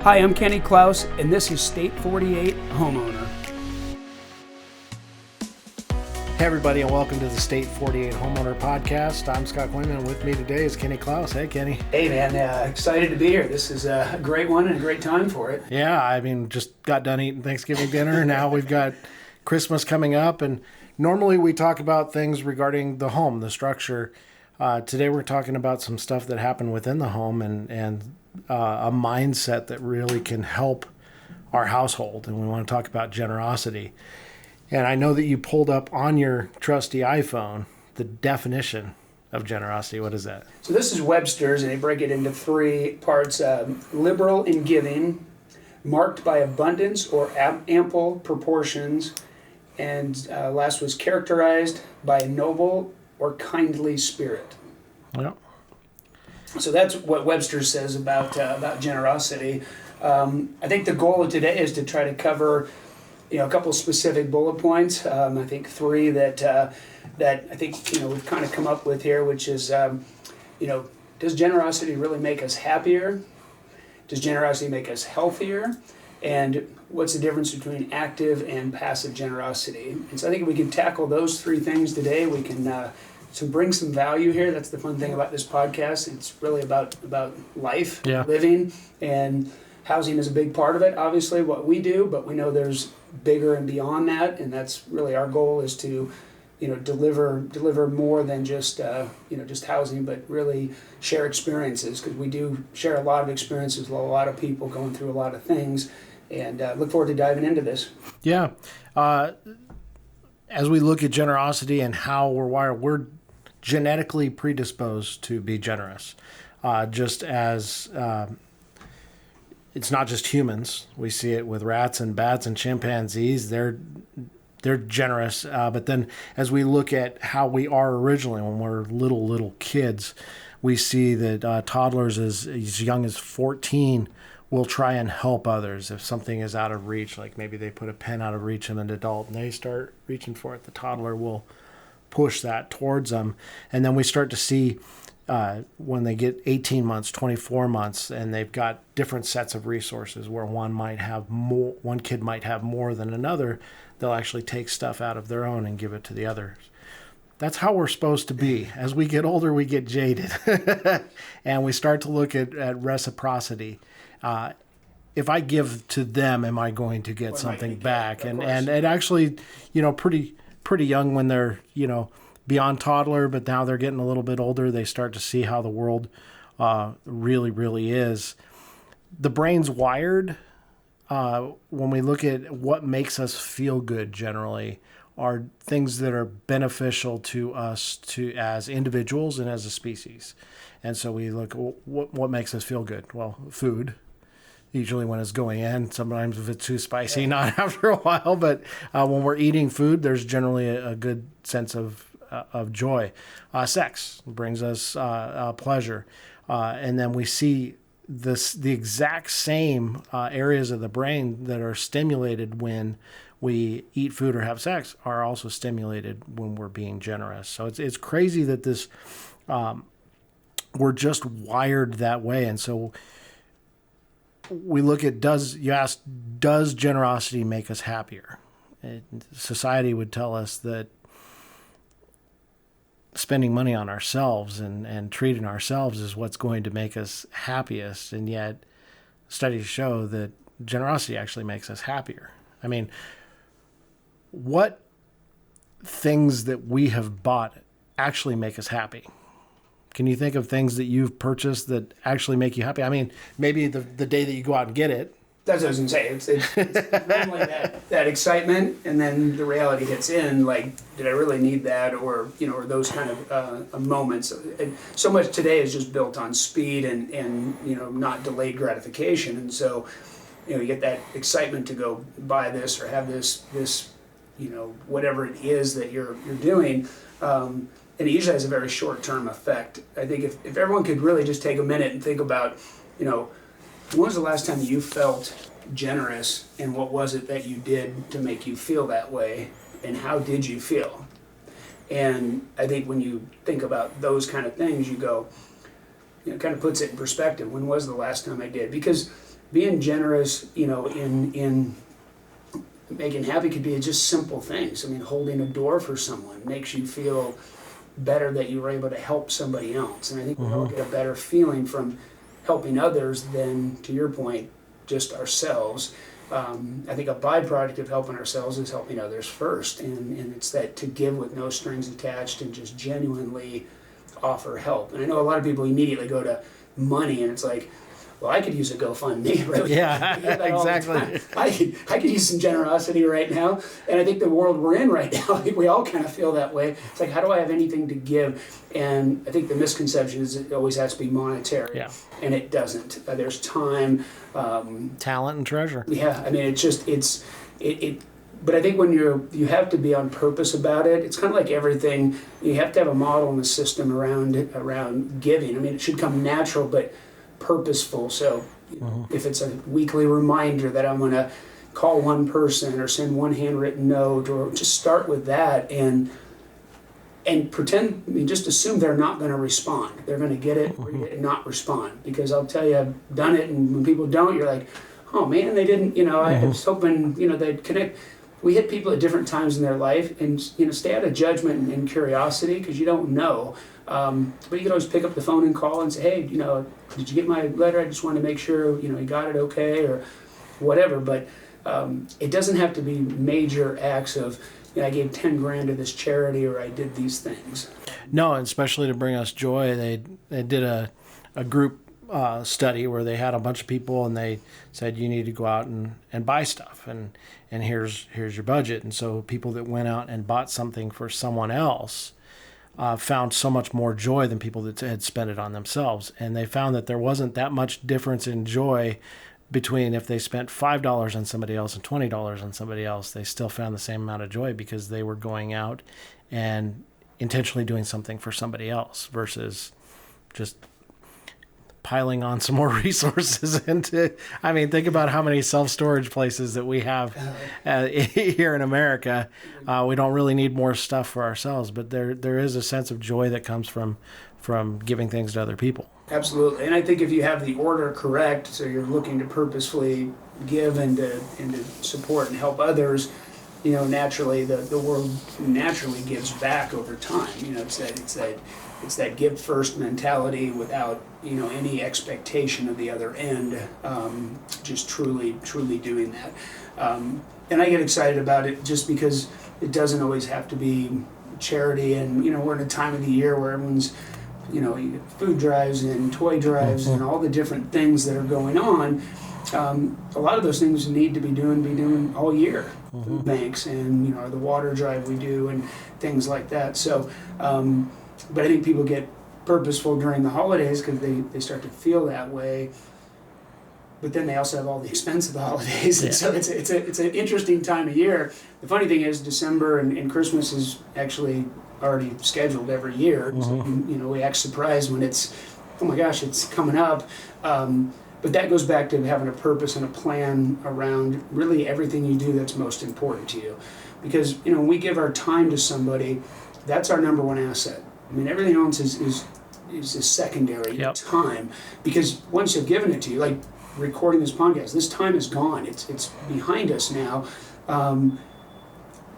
Hi, I'm Kenny Klaus, and this is State 48 Homeowner. Hey everybody, and welcome to the State 48 Homeowner Podcast. I'm Scott Kooiman. With me today is Kenny Klaus. Hey, Kenny. Hey man, excited to be here. This is a great one and a great time for it. Yeah, I mean, just got done eating Thanksgiving dinner. Now we've got Christmas coming up, and normally we talk about things regarding the home, the structure. Today we're talking about some stuff that happened within the home and a mindset that really can help our household. And we want to talk about generosity. And I know that you pulled up on your trusty iPhone the definition of generosity. What is that? So this is Webster's, and they break it into three parts. Liberal in giving, marked by abundance or ample proportions, and last was characterized by a noble or kindly spirit. Yeah. So that's what Webster says about generosity. I think the goal of today is to try to cover a couple specific bullet points. I think three that I think we've kind of come up with here, which is does generosity really make us happier? Does generosity make us healthier? And what's the difference between active and passive generosity? And so I think if we can tackle those three things today, we can bring some value here. That's the fun thing about this podcast. It's really about life, living, and housing is a big part of it. Obviously, what we do, but we know there's bigger and beyond that, and that's really our goal is to deliver more than just just housing, but really share experiences, because we do share a lot of experiences with a lot of people going through a lot of things, and look forward to diving into this. Yeah. As we look at generosity and how we're wired, we're genetically predisposed to be generous. Just as it's not just humans. We see it with rats and bats and chimpanzees. They're generous. But then as we look at how we are originally when we're little kids, we see that toddlers as young as 14 will try and help others if something is out of reach. Like maybe they put a pen out of reach of an adult and they start reaching for it. The toddler will push that towards them. And then we start to see when they get 18 months, 24 months, and they've got different sets of resources where one kid might have more than another, they'll actually take stuff out of their own and give it to the others. That's how we're supposed to be. As we get older, we get jaded. And we start to look at reciprocity. If I give to them, am I going to get something back? And actually, pretty young when they're, beyond toddler, but now they're getting a little bit older. They start to see how the world really, really is. The brain's wired. When we look at what makes us feel good generally are things that are beneficial to us as individuals and as a species. And so we look, what makes us feel good? Well, food. Usually when it's going in, sometimes if it's too spicy, not after a while, but when we're eating food, there's generally a good sense of joy. Sex brings us pleasure. And then we see the exact same areas of the brain that are stimulated when we eat food or have sex are also stimulated when we're being generous. So it's crazy that this we're just wired that way. And so we look at does generosity make us happier? Society would tell us that spending money on ourselves and treating ourselves is what's going to make us happiest. And yet studies show that generosity actually makes us happier. I mean, what things that we have bought actually make us happy? Can you think of things that you've purchased that actually make you happy? I mean, maybe the day that you go out and get it. That's what I was going to say. It's normally that excitement, and then the reality hits in, like, did I really need that? Or those kind of moments. And so much today is just built on speed and not delayed gratification. And so, you get that excitement to go buy this or have this whatever it is that you're doing. And it usually has a very short-term effect. I think if everyone could really just take a minute and think about, when was the last time you felt generous, and what was it that you did to make you feel that way, and how did you feel? And I think when you think about those kind of things, you go, it kind of puts it in perspective. When was the last time I did? Because being generous, in making happy could be just simple things. I mean, holding a door for someone makes you feel better that you were able to help somebody else. And I think we all get a better feeling from helping others than, to your point, just ourselves. I think a byproduct of helping ourselves is helping others first. And it's that to give with no strings attached and just genuinely offer help. And I know a lot of people immediately go to money, and it's like, well, I could use a GoFundMe, right? Yeah, exactly. I could use some generosity right now. And I think the world we're in right now, I think we all kind of feel that way. It's like, how do I have anything to give? And I think the misconception is it always has to be monetary. Yeah. And it doesn't. There's time. Talent and treasure. Yeah, I mean, but I think when you have to be on purpose about it. It's kind of like everything. You have to have a model and a system around giving. I mean, it should come natural, but purposeful. So if it's a weekly reminder that I'm going to call one person or send one handwritten note, or just start with that and pretend, I mean, just assume they're not going to respond. They're going to get it or not respond. Because I'll tell you, I've done it, and when people don't, you're like, oh man, they didn't, I was hoping, they'd connect. We hit people at different times in their life, and stay out of judgment and curiosity, because you don't know. But you can always pick up the phone and call and say, hey, did you get my letter? I just wanted to make sure, you got it okay, or whatever. But it doesn't have to be major acts of, I gave 10 grand to this charity, or I did these things. No, and especially to bring us joy. They did a group study where they had a bunch of people, and they said, you need to go out and buy stuff, and here's your budget. And so people that went out and bought something for someone else found so much more joy than people that had spent it on themselves. And they found that there wasn't that much difference in joy between if they spent $5 on somebody else and $20 on somebody else. They still found the same amount of joy, because they were going out and intentionally doing something for somebody else versus just piling on some more resources into. I mean, think about how many self-storage places that we have here in America. We don't really need more stuff for ourselves, but there is a sense of joy that comes from giving things to other people. Absolutely. And I think if you have the order correct, so you're looking to purposefully give and to support and help others, naturally the world naturally gives back over time. It's that give first mentality without any expectation of the other end. Just truly doing that. And I get excited about it just because it doesn't always have to be charity. And we're in a time of the year where everyone's you get food drives and toy drives and all the different things that are going on. A lot of those things need to be doing all year. Food banks and the water drive we do and things like that. So, but I think people get purposeful during the holidays because they start to feel that way. But then they also have all the expense of the holidays, and so it's an interesting time of year. The funny thing is, December and Christmas is actually already scheduled every year. So, we act surprised when it's, oh my gosh, it's coming up. But that goes back to having a purpose and a plan around really everything you do that's most important to you. Because when we give our time to somebody, that's our number one asset. I mean, everything else is secondary. Time, because once you've given it to you, like recording this podcast, this time is gone. It's behind us now.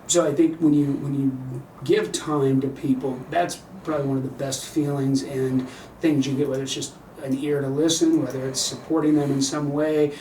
So I think when you give time to people, that's probably one of the best feelings and things you get, whether it's just an ear to listen, whether it's supporting them in some way.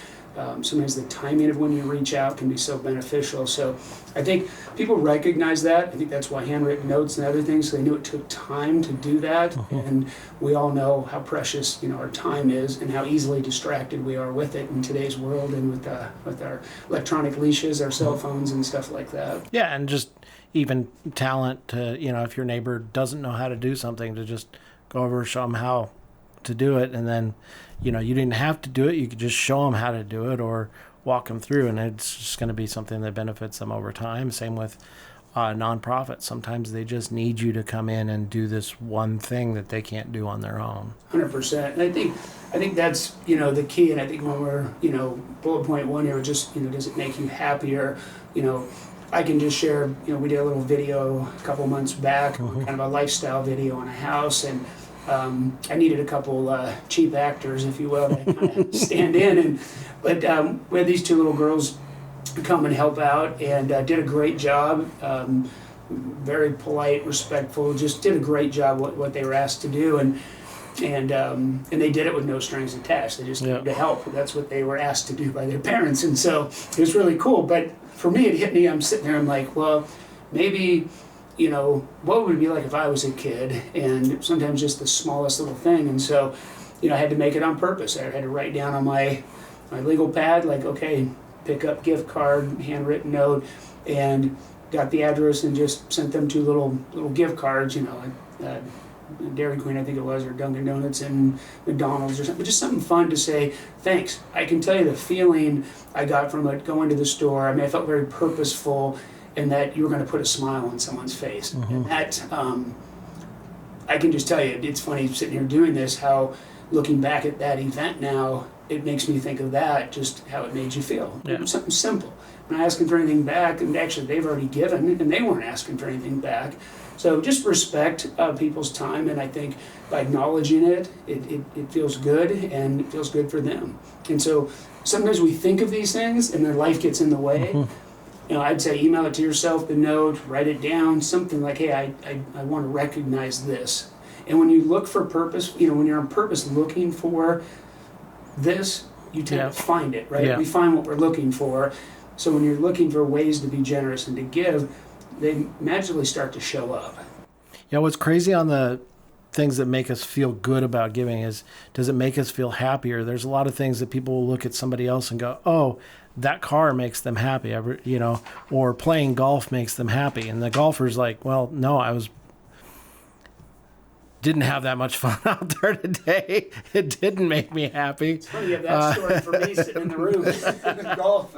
Sometimes the timing of when you reach out can be so beneficial. So I think people recognize that. I think that's why handwritten notes and other things, they knew it took time to do that. And we all know how precious our time is and how easily distracted we are with it in today's world and with our electronic leashes, our cell phones and stuff like that. Yeah, and just even talent to, if your neighbor doesn't know how to do something, to just go over and show them how to do it. And then you didn't have to do it. You could just show them how to do it or walk them through, and it's just going to be something that benefits them over time. Same with nonprofits. Sometimes they just need you to come in and do this one thing that they can't do on their own. 100%. And I think that's the key. And I think when we're bullet point one here, just does it make you happier? I can just share. We did a little video a couple months back, kind of a lifestyle video on a house, and I needed a couple cheap actors, if you will, to kind of stand in. But we had these two little girls come and help out, and did a great job. Very polite, respectful, just did a great job what they were asked to do, and they did it with no strings attached. They just came to help. That's what they were asked to do by their parents, and so it was really cool. But for me, it hit me. I'm sitting there, I'm like, well, maybe, what would it be like if I was a kid? And sometimes just the smallest little thing. And so, I had to make it on purpose. I had to write down on my legal pad, like, okay, pick up gift card, handwritten note, and got the address and just sent them two little gift cards, Dairy Queen, I think it was, or Dunkin' Donuts and McDonald's or something. Just something fun to say, thanks. I can tell you the feeling I got from it going to the store. I mean, I felt very purposeful in that you were going to put a smile on someone's face. Mm-hmm. And that, I can just tell you, it's funny sitting here doing this, how looking back at that event now, it makes me think of that, just how it made you feel. Yeah. Something simple. I'm not asking for anything back, and actually they've already given, and they weren't asking for anything back. So just respect people's time, and I think by acknowledging it, it feels good, and it feels good for them. And so sometimes we think of these things, and then life gets in the way. Mm-hmm. I'd say email it to yourself, the note, write it down, something like, hey, I want to recognize this. And when you look for purpose, when you're on purpose looking for this, you tend to find it, right? Yeah. We find what we're looking for. So when you're looking for ways to be generous and to give, they magically start to show up. Yeah, what's crazy on the things that make us feel good about giving is, does it make us feel happier? There's a lot of things that people will look at somebody else and go, oh, that car makes them happy, or playing golf makes them happy. And the golfer's like, well, no, didn't have that much fun out there today. It didn't make me happy. It's funny you have that story for me sitting in the room with golf.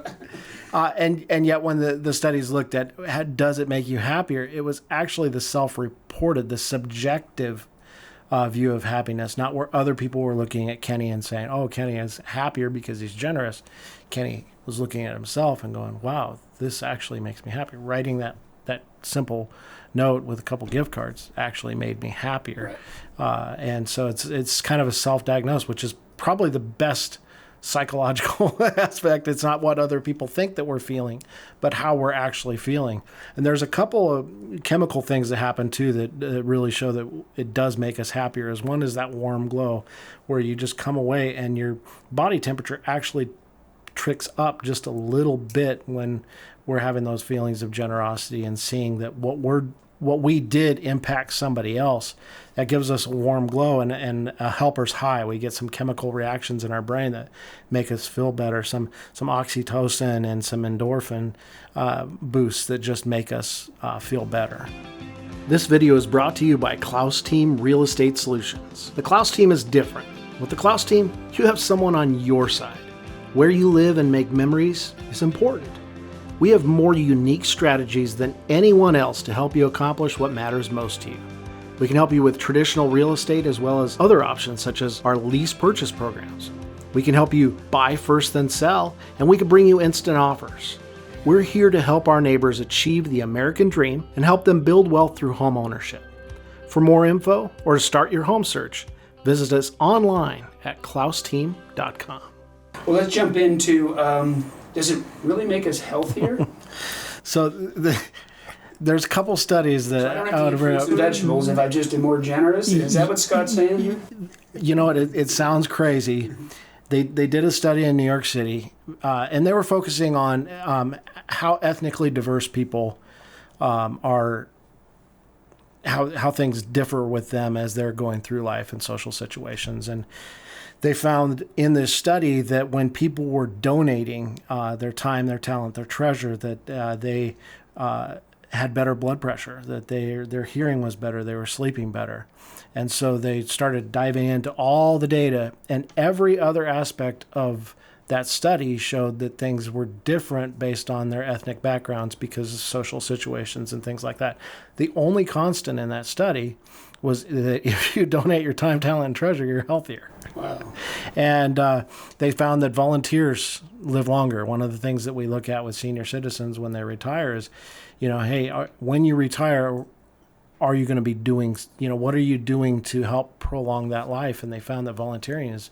And yet when the studies looked at does it make you happier, it was actually the self-reported, the subjective view of happiness, not where other people were looking at Kenny and saying, oh, Kenny is happier because he's generous. Kenny was looking at himself and going, wow, this actually makes me happy. Writing that simple note with a couple gift cards actually made me happier. Right. And so it's kind of a self-diagnose, which is probably the best psychological aspect. It's not what other people think that we're feeling, but how we're actually feeling. And there's a couple of chemical things that happen too that really show that it does make us happier. One is that warm glow, where you just come away and your body temperature actually tricks up just a little bit when we're having those feelings of generosity and seeing that what we did impact somebody else. That gives us a warm glow and a helper's high. We get some chemical reactions in our brain that make us feel better, some oxytocin and some endorphin boosts that just make us feel better. This video is brought to you by Klaus Team Real Estate Solutions. The Klaus Team is different. With the Klaus Team, you have someone on your side. Where you live and make memories is important. We have more unique strategies than anyone else to help you accomplish what matters most to you. We can help you with traditional real estate as well as other options such as our lease purchase programs. We can help you buy first then sell, and we can bring you instant offers. We're here to help our neighbors achieve the American dream and help them build wealth through home ownership. For more info or to start your home search, visit us online at klausteam.com. Well, let's jump into, does it really make us healthier? So there's a couple studies that... So I don't have to eat fruits and vegetables if I just am more generous? Is that what Scott's saying? You know what? It sounds crazy. They did a study in New York City, and they were focusing on how ethnically diverse people are, how things differ with them as they're going through life and social situations. And they found in this study that when people were donating their time, their talent, their treasure, that they had better blood pressure, that their hearing was better, they were sleeping better. And so they started diving into all the data, and every other aspect of that study showed that things were different based on their ethnic backgrounds because of social situations and things like that. The only constant in that study was that if you donate your time, talent, and treasure, you're healthier. Wow. And they found that volunteers live longer. One of the things that we look at with senior citizens when they retire is, hey, when you retire, are you going to be doing, what are you doing to help prolong that life? And they found that volunteering is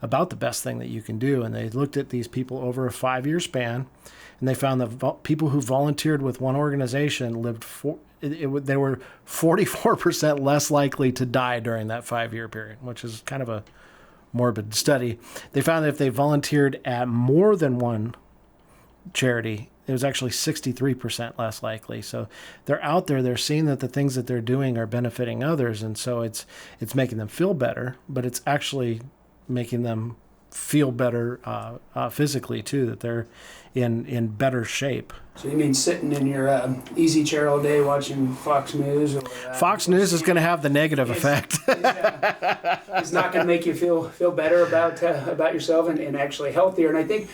about the best thing that you can do. And they looked at these people over a 5-year span, and they found that people who volunteered with one organization they were 44% less likely to die during that 5-year period, which is kind of a morbid study. They found that if they volunteered at more than one charity, it was actually 63% less likely. So they're out there, they're seeing that the things that they're doing are benefiting others. And so it's making them feel better, but it's actually making them feel better physically too, that they're in better shape. So you mean sitting in your easy chair all day watching Fox News? Or, Fox News is going to have the negative effect. It's not going to make you feel better about yourself and actually healthier. And I think,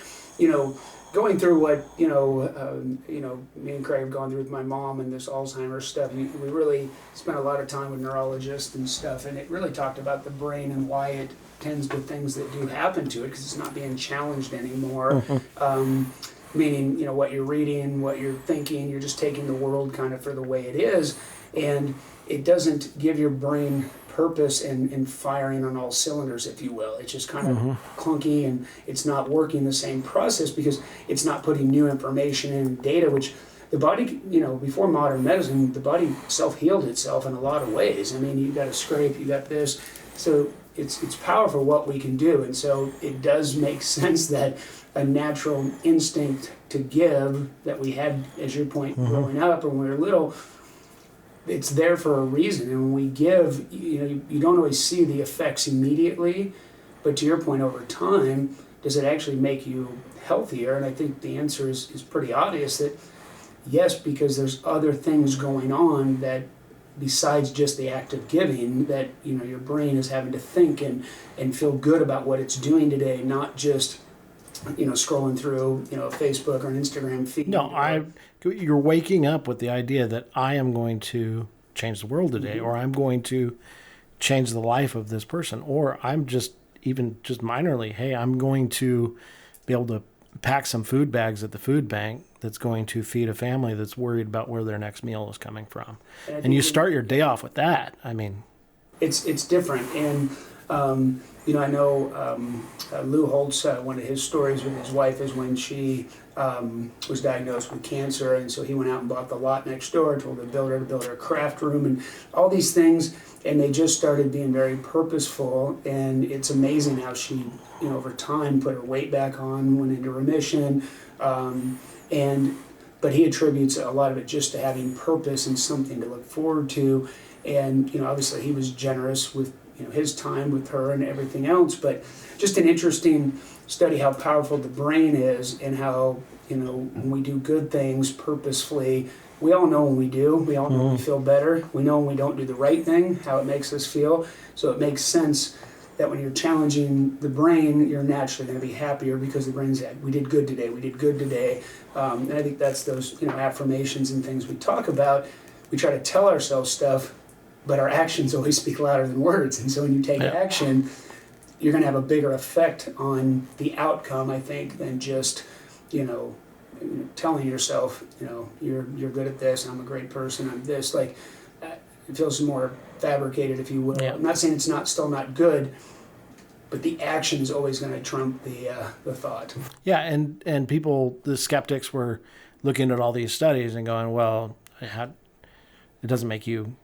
going through what me and Craig have gone through with my mom and this Alzheimer's stuff, we really spent a lot of time with neurologists and stuff, and it really talked about the brain and why it tends to things that do happen to it, because it's not being challenged anymore. Meaning, what you're reading, what you're thinking, you're just taking the world kind of for the way it is, and it doesn't give your brain purpose and firing on all cylinders, if you will. It's just kind of clunky, and it's not working the same process because it's not putting new information in data, which the body, before modern medicine, the body self-healed itself in a lot of ways. I mean, you got a scrape, you got this. So it's powerful what we can do. And so it does make sense that a natural instinct to give that we had, as your point, growing up or when we were little, it's there for a reason. And when we give, you don't always see the effects immediately, but to your point, over time, does it actually make you healthier? And I think the answer is pretty obvious that yes, because there's other things going on that besides just the act of giving, that your brain is having to think and feel good about what it's doing today, not just scrolling through a Facebook or an Instagram feed. No, you're waking up with the idea that I am going to change the world today, or I'm going to change the life of this person, or I'm just minorly, hey, I'm going to be able to pack some food bags at the food bank that's going to feed a family that's worried about where their next meal is coming from. And you start your day off with that. I mean, it's different. And I know Lou Holtz, one of his stories with his wife is when she was diagnosed with cancer, and so he went out and bought the lot next door, told the builder to build her a craft room and all these things, and they just started being very purposeful. And it's amazing how she, over time, put her weight back on, went into remission, but he attributes a lot of it just to having purpose and something to look forward to. And obviously he was generous with his time with her and everything else, but just an interesting study how powerful the brain is, and how when we do good things purposefully, we all know when we do, we all know when we feel better, we know when we don't do the right thing, how it makes us feel. So it makes sense that when you're challenging the brain, you're naturally going to be happier because the brain's like, we did good today, we did good today. And I think that's those affirmations and things we talk about. We try to tell ourselves stuff, but our actions always speak louder than words. And so when you take action, you're going to have a bigger effect on the outcome, I think, than just, telling yourself, you're good at this, I'm a great person, I'm this. Like, it feels more fabricated, if you will. Yeah. I'm not saying it's still not good, but the action is always going to trump the thought. Yeah, and people, the skeptics, were looking at all these studies and going, well, it doesn't make you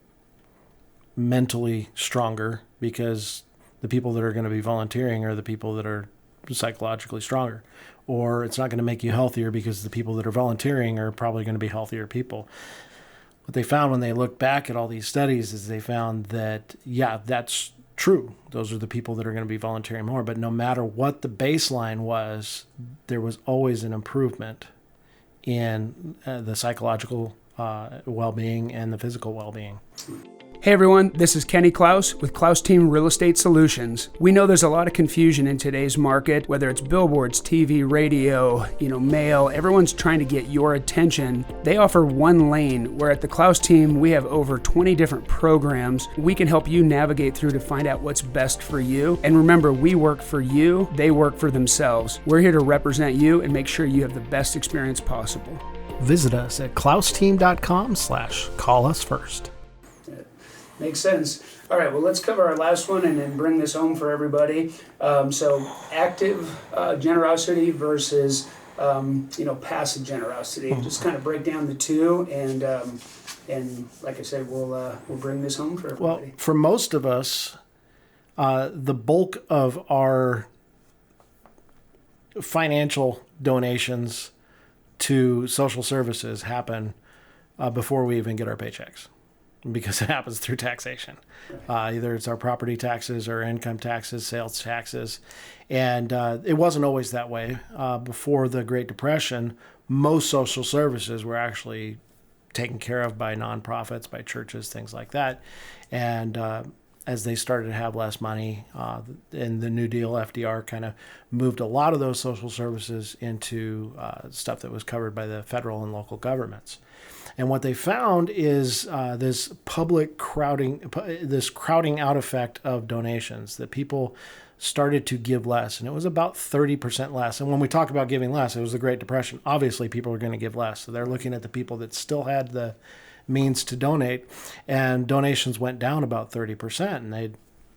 mentally stronger, because the people that are going to be volunteering are the people that are psychologically stronger, or it's not going to make you healthier because the people that are volunteering are probably going to be healthier people. What they found when they looked back at all these studies is they found that, yeah, that's true. Those are the people that are going to be volunteering more, but no matter what the baseline was, there was always an improvement in the psychological well-being and the physical well-being. Hey everyone, this is Kenny Klaus with Klaus Team Real Estate Solutions. We know there's a lot of confusion in today's market, whether it's billboards, TV, radio, mail. Everyone's trying to get your attention. They offer one lane, where at the Klaus Team, we have over 20 different programs. We can help you navigate through to find out what's best for you. And remember, we work for you, they work for themselves. We're here to represent you and make sure you have the best experience possible. Visit us at klausteam.com/call us first. Makes sense. All right, well, let's cover our last one and then bring this home for everybody. So active generosity versus, passive generosity. Just kind of break down the two, and like I said, we'll bring this home for everybody. Well, for most of us, the bulk of our financial donations to social services happen before we even get our paychecks, because it happens through taxation. Either it's our property taxes or income taxes, sales taxes. And it wasn't always that way. Before the Great Depression, most social services were actually taken care of by nonprofits, by churches, things like that. And as they started to have less money, and the New Deal, FDR kind of moved a lot of those social services into stuff that was covered by the federal and local governments. And what they found is this crowding out effect of donations, that people started to give less. And it was about 30% less. And when we talk about giving less, it was the Great Depression. Obviously, people are going to give less. So they're looking at the people that still had the means to donate. And donations went down about 30%. And they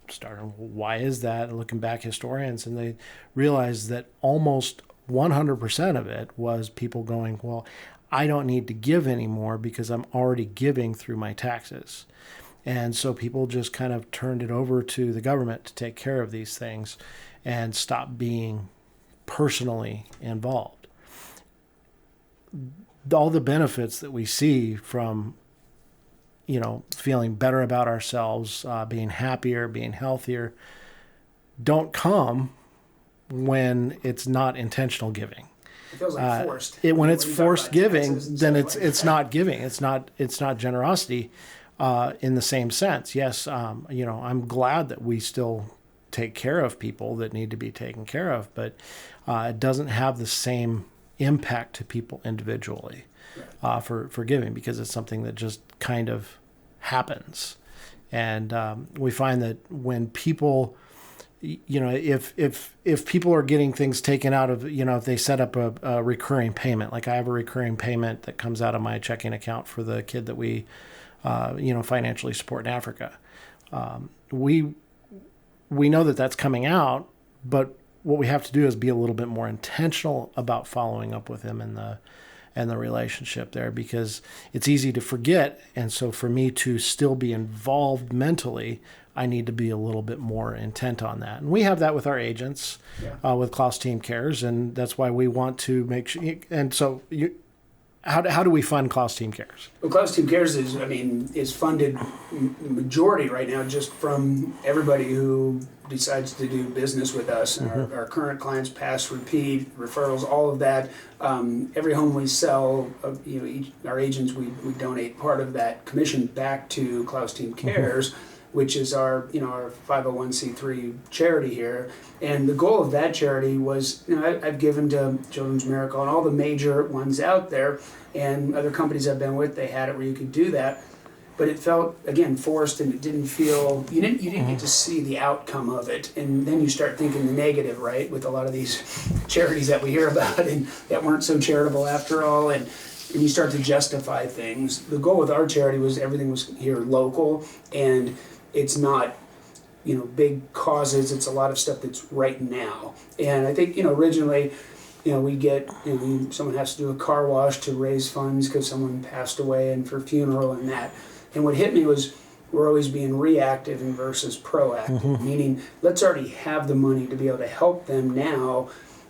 started, why is that? And looking back, historians, and they realized that almost 100% of it was people going, well, I don't need to give anymore because I'm already giving through my taxes. And so people just kind of turned it over to the government to take care of these things and stop being personally involved. All the benefits that we see from, feeling better about ourselves, being happier, being healthier, don't come when it's not intentional giving. It feels like forced. When it's forced giving, then it's not giving. It's not generosity in the same sense. Yes, I'm glad that we still take care of people that need to be taken care of, but it doesn't have the same impact to people individually for giving, because it's something that just kind of happens. And we find that when people, if people are getting things taken out of, if they set up a recurring payment, like I have a recurring payment that comes out of my checking account for the kid that we, financially support in Africa. We know that that's coming out, but what we have to do is be a little bit more intentional about following up with him and the relationship there, because it's easy to forget. And so for me to still be involved mentally, I need to be a little bit more intent on that. And we have that with our agents, with Klaus Team Cares, and that's why we want to make sure. And so how do we fund Klaus Team Cares? Well, Klaus Team Cares is funded majority right now just from everybody who decides to do business with us. Mm-hmm. Our current clients, past, repeat, referrals, all of that. Every home we sell, our agents, we donate part of that commission back to Klaus Team Cares. Mm-hmm. Which is our 501c3 charity here. And the goal of that charity was, I've given to Children's Miracle and all the major ones out there, and other companies I've been with, they had it where you could do that. But it felt, again, forced, and it didn't feel, you didn't get to see the outcome of it. And then you start thinking the negative, right, with a lot of these charities that we hear about and that weren't so charitable after all. And you start to justify things. The goal with our charity was everything was here local, and it's not, big causes. It's a lot of stuff that's right now. And I think, originally, we get, someone has to do a car wash to raise funds because someone passed away and for funeral and that. And what hit me was we're always being reactive versus proactive, mm-hmm. meaning let's already have the money to be able to help them now,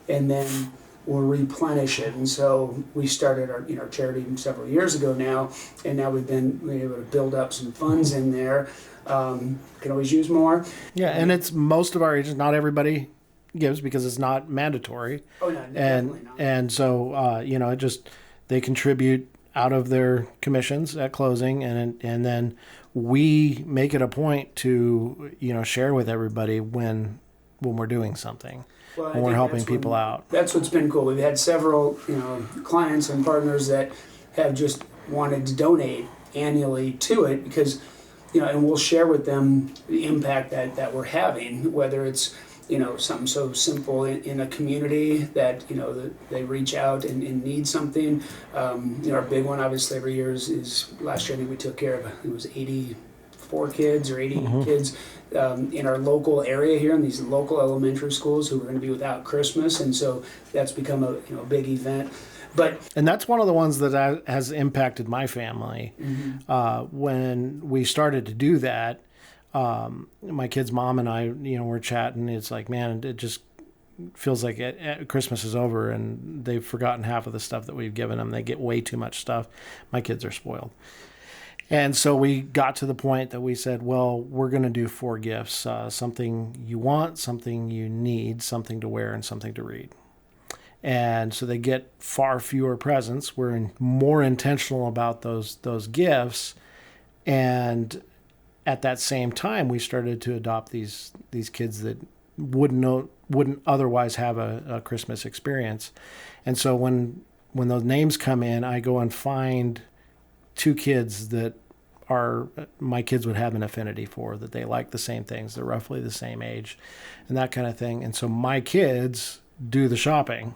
and then we'll replenish it. And so we started our charity several years ago now, and now we've been able to build up some funds in there. Can always use more. Yeah, and it's most of our agents, not everybody gives because it's not mandatory. Oh, no, definitely not. And so, it just, they contribute out of their commissions at closing, and then we make it a point to, share with everybody when we're doing something. Well, when we're helping people out. That's what's been cool. We've had several, clients and partners that have just wanted to donate annually to it because, and we'll share with them the impact that we're having, whether it's, something so simple in a community that, that they reach out and need something. Our big one, obviously, every year is last year I think we took care of, it was 84 4 kids or 80 kids in our local area here in these local elementary schools who are going to be without Christmas, and so that's become a big event. And that's one of the ones that has impacted my family. When we started to do that, my kid's mom and I, we're chatting. It's like, man, it just feels like Christmas is over and they've forgotten half of the stuff that we've given them. They get way too much stuff. My kids are spoiled. And so we got to the point that we said, well, we're going to do 4 gifts, something you want, something you need, something to wear, and something to read. And so they get far fewer presents. We're more intentional about those gifts. And at that same time, we started to adopt these kids that wouldn't otherwise have a Christmas experience. And so when those names come in, I go and find 2 kids that my kids would have an affinity for, that they like the same things. They're roughly the same age and that kind of thing. And so my kids do the shopping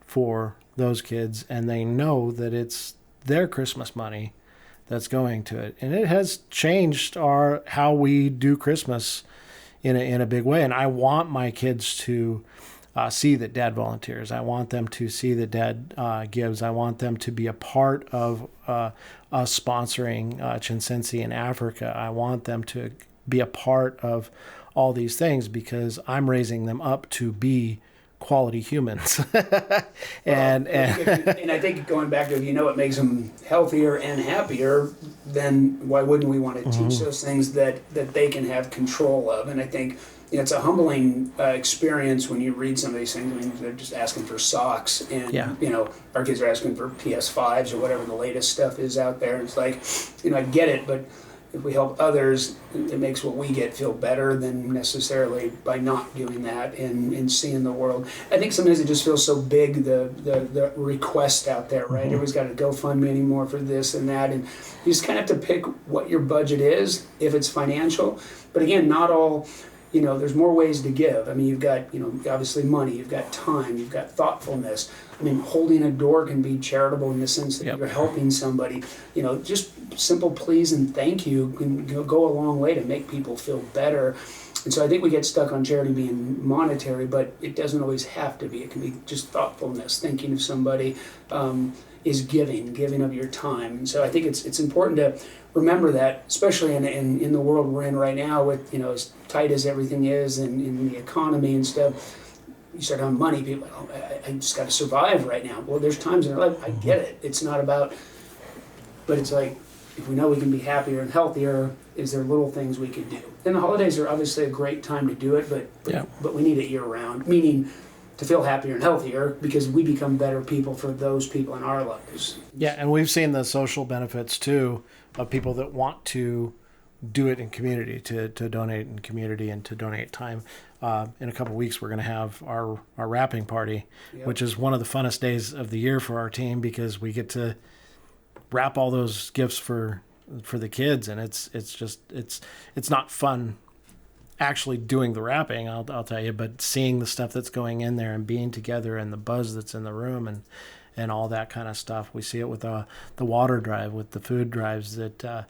for those kids, and they know that it's their Christmas money that's going to it. And it has changed how we do Christmas in a big way. And I want my kids to see that Dad volunteers. I want them to see that Dad gives. I want them to be a part of us sponsoring Chinsensi in Africa. I want them to be a part of all these things because I'm raising them up to be quality humans. and I think going back to, what makes them healthier and happier, then why wouldn't we want to teach those things that they can have control of? And I think it's a humbling experience when you read some of these things. I mean, they're just asking for socks, and our kids are asking for PS5s or whatever the latest stuff is out there. It's like, I get it, but if we help others, it makes what we get feel better than necessarily by not doing that and seeing the world. I think sometimes it just feels so big, the request out there, right? Everybody's got a GoFundMe anymore for this and that, and you just kind of have to pick what your budget is if it's financial. But again, not all. There's more ways to give. I mean, you've got, obviously money, you've got time, you've got thoughtfulness. I mean, holding a door can be charitable in the sense that you're helping somebody. Just simple please and thank you can go a long way to make people feel better. And so I think we get stuck on charity being monetary, but it doesn't always have to be. It can be just thoughtfulness, thinking of somebody, is giving of your time. And so I think it's important to remember that, especially in the world we're in right now with, as tight as everything is and in the economy and stuff. You start having money, people are like, oh, I just got to survive right now. Well, there's times in our life, I get it. It's not about, but it's like, if we know we can be happier and healthier, is there little things we can do? And the holidays are obviously a great time to do it, but we need it year round, meaning to feel happier and healthier because we become better people for those people in our lives. Yeah, and we've seen the social benefits too of people that want to do it in community, to donate in community and to donate time. In a couple of weeks, we're going to have our wrapping party, which is one of the funnest days of the year for our team because we get to wrap all those gifts for the kids, and it's not fun actually doing the wrapping, I'll tell you, but seeing the stuff that's going in there and being together and the buzz that's in the room and all that kind of stuff. We see it with the water drive, with the food drives that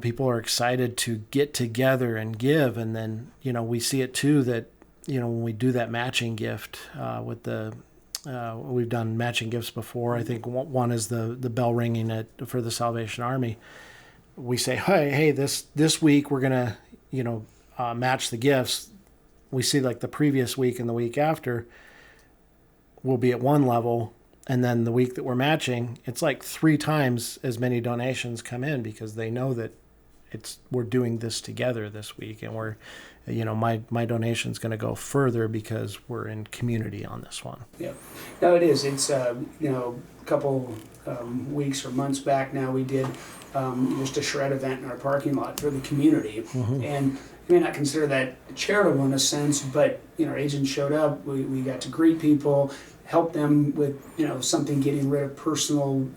people are excited to get together and give. And then we see it too that when we do that matching gift with we've done matching gifts before. I think one is the bell ringing for the Salvation Army. We say, hey, this week we're gonna match the gifts. We see like the previous week and the week after we'll be at one level, and then the week that we're matching, it's like 3 times as many donations come in because they know that we're doing this together this week, and we're my donation's going to go further because we're in community on this one. Yeah, no, it is. It's a couple weeks or months back now we did just a shred event in our parking lot for the community, and you may not consider that charitable in a sense, but our agents showed up. We got to greet people, help them with something, getting rid of personal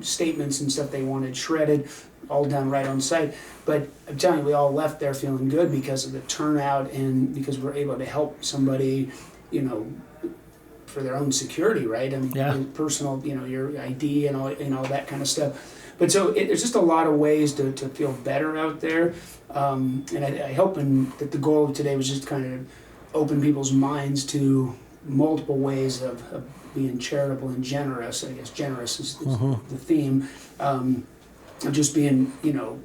statements and stuff they wanted shredded, all done right on site. But I'm telling you, we all left there feeling good because of the turnout and because we're able to help somebody for their own security, right? I mean, your personal, your ID and all that kind of stuff. But so there's just a lot of ways to feel better out there. And I hope that the goal of today was just kind of open people's minds to multiple ways of being charitable and generous. I guess generous is the theme. Of just being, few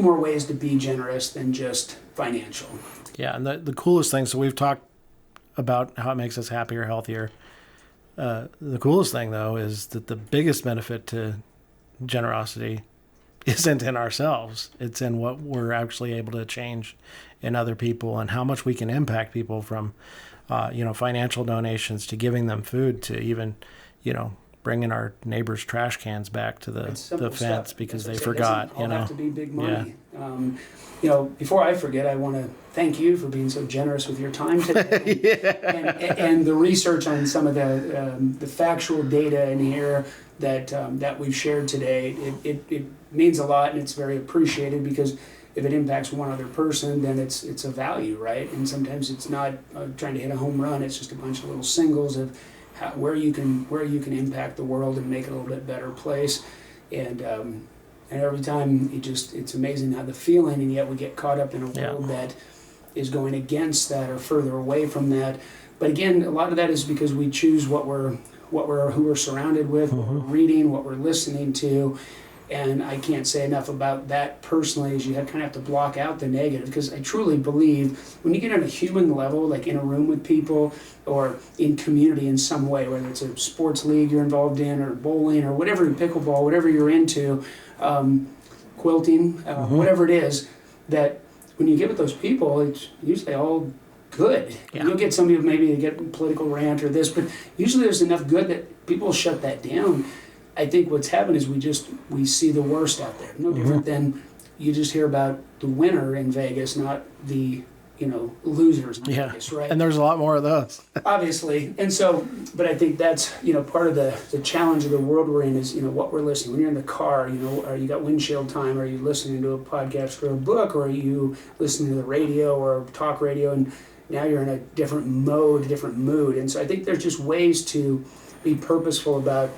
more ways to be generous than just financial. Yeah, and the coolest thing, so we've talked about how it makes us happier, healthier. The coolest thing, though, is that the biggest benefit to generosity isn't in ourselves. It's in what we're actually able to change in other people and how much we can impact people from, financial donations to giving them food to even, bringing our neighbors' trash cans back to the fence stuff, because they forgot. It doesn't all have to be big money. Yeah. Before I forget, I want to thank you for being so generous with your time today, and the research on some of the factual data in here that we've shared today. It means a lot, and it's very appreciated, because if it impacts one other person, then it's a value, right? And sometimes it's not trying to hit a home run. It's just a bunch of little singles of where you can impact the world and make it a little bit better place. And every time it's amazing how the feeling, and yet we get caught up in a world that is going against that or further away from that. But again, a lot of that is because we choose who we're surrounded with, what we're reading, what we're listening to. And I can't say enough about that personally, as you kind of have to block out the negative, because I truly believe when you get on a human level, like in a room with people or in community in some way, whether it's a sports league you're involved in or bowling or whatever, pickleball, whatever you're into, quilting, whatever it is, that when you get with those people, it's usually all good. Yeah. You'll get some people maybe get political rant or this, but usually there's enough good that people shut that down. I think what's happened is we see the worst out there. No different than you just hear about the winner in Vegas, not the losers in Vegas, right? And there's a lot more of those. Obviously. And so, but I think that's, part of the challenge of the world we're in is, what we're listening. When you're in the car, are you got windshield time? Are you listening to a podcast or a book? Or are you listening to the radio or talk radio? And now you're in a different mode, different mood. And so I think there's just ways to be purposeful about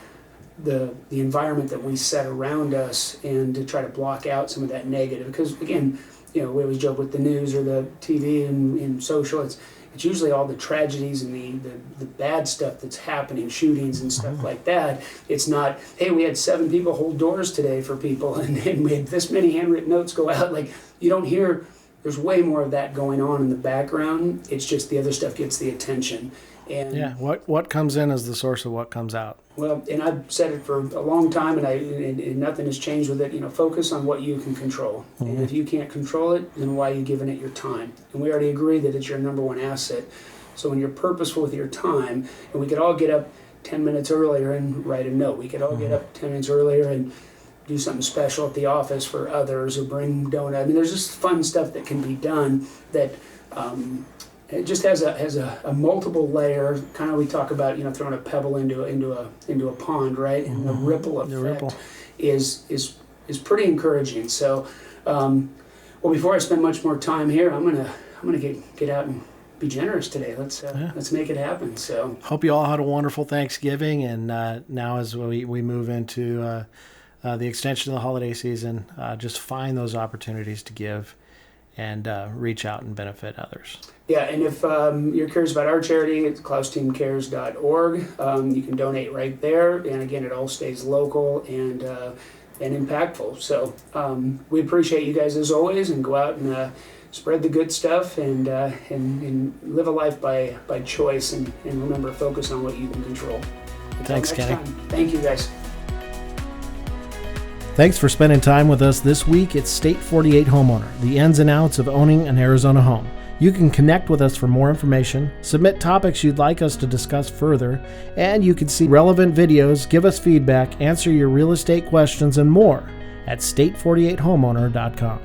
the environment that we set around us, and to try to block out some of that negative. Because again, we always joke with the news or the TV and social, it's usually all the tragedies and the bad stuff that's happening, shootings and stuff like that. It's not, hey, we had 7 people hold doors today for people, and we had this many handwritten notes go out. Like, you don't hear, there's way more of that going on in the background. It's just the other stuff gets the attention. And what comes in is the source of what comes out. Well, and I've said it for a long time, and nothing has changed with it. Focus on what you can control. And if you can't control it, then why are you giving it your time? And we already agreed that it's your number one asset. So when you're purposeful with your time, and we could all get up 10 minutes earlier and write a note. We could all get up 10 minutes earlier and do something special at the office for others, or bring donut. I mean, there's just fun stuff that can be done that it just has a multiple layer. Kind of, we talk about throwing a pebble into a pond, right? And the ripple effect is pretty encouraging. So, before I spend much more time here, I'm gonna get out and be generous today. Let's make it happen. So, hope you all had a wonderful Thanksgiving, and now as we move into the extension of the holiday season, just find those opportunities to give and reach out and benefit others. Yeah, and if you're curious about our charity, it's KlausTeamCares.org. You can donate right there, and again, it all stays local and impactful. So we appreciate you guys as always, and go out and spread the good stuff, and live a life by choice, and remember, focus on what you can control. Thanks, Kenny. Thank you, guys. Thanks for spending time with us this week. It's State 48 Homeowner, the ins and outs of owning an Arizona home. You can connect with us for more information, submit topics you'd like us to discuss further, and you can see relevant videos, give us feedback, answer your real estate questions, and more at state48homeowner.com.